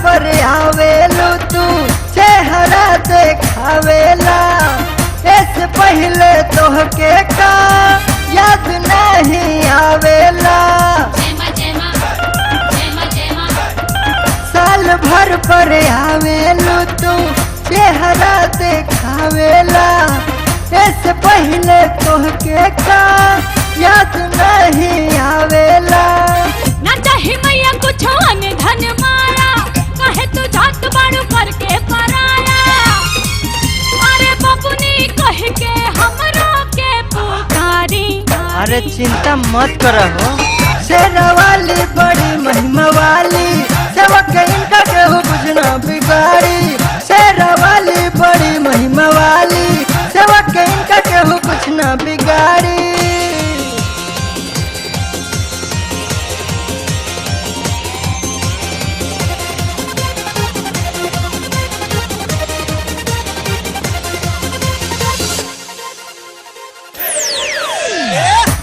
पर आवेलू तू चेहरा देखावेला। इससे पहले तोहके का याद नहीं आवेला। साल भर पर आवेलू तू चेहरा देखावेला। इससे पहले तोहके का याद नहीं आवेला। ना चाही मैया कुछ अन धन मारा, कहे तू जात बाड़ू करके पराया। अरे बबुनी कह के हमरो के पुकारी। अरे चिंता मत करहो, शेरा वाली बड़ी महिमा वाली, सबक इनका केहू कुछ ना बिगाड़ी। शेरा वाली बड़ी महिमा वाली, सबक इनका केहू कुछ ना बिगाड़ी।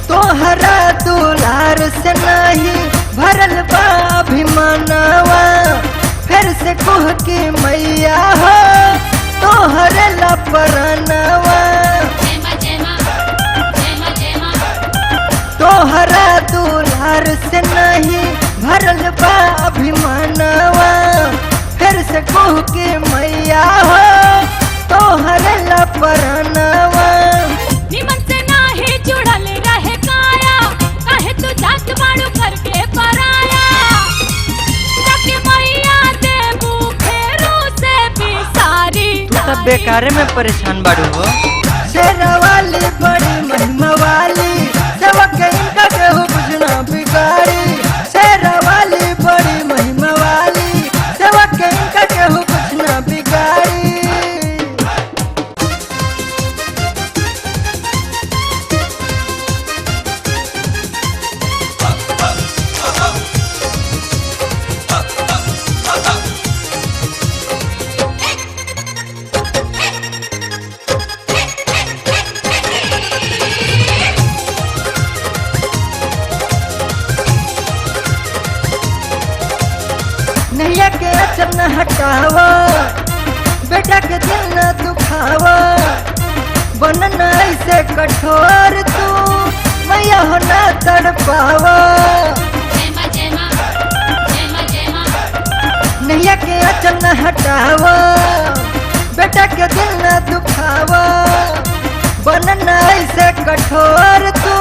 तोहरा दुलार से नहीं भरल बा अभिमानवा। फिर से कुह की मैया हो तोहरे लपरनवा। तोहरा दुलार से नहीं भरल बा अभिमानवा। फिर से कुह की मैया हो तोहरे लपरनवा। निमन से नाही जुड़ल रहे काया, कहे तू जात बाड़ू करके पराया। जाके मैया देबू फेरू से बिसारी। तू सब बेकारे में परेशान बाड़ू हो। शेरा वाली बड़ी महिमा वाली, सबक इनका केहू कुछ ना बिगाड़ी। शेरा वाली बड़ी महिमा वाली, सबक इनका केहू कुछ ना बिगाड़ी। नैया के अचर न हटावा, बेटा के दिल न दुखावा। बनना ऐसे कठोर तू मैया हो ना तड़पावा। नैया के अचर न हटावा, बेटा के दिल न दुखावा। बनना ऐसे कठोर तू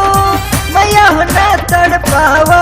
मैया हो ना तड़पावा।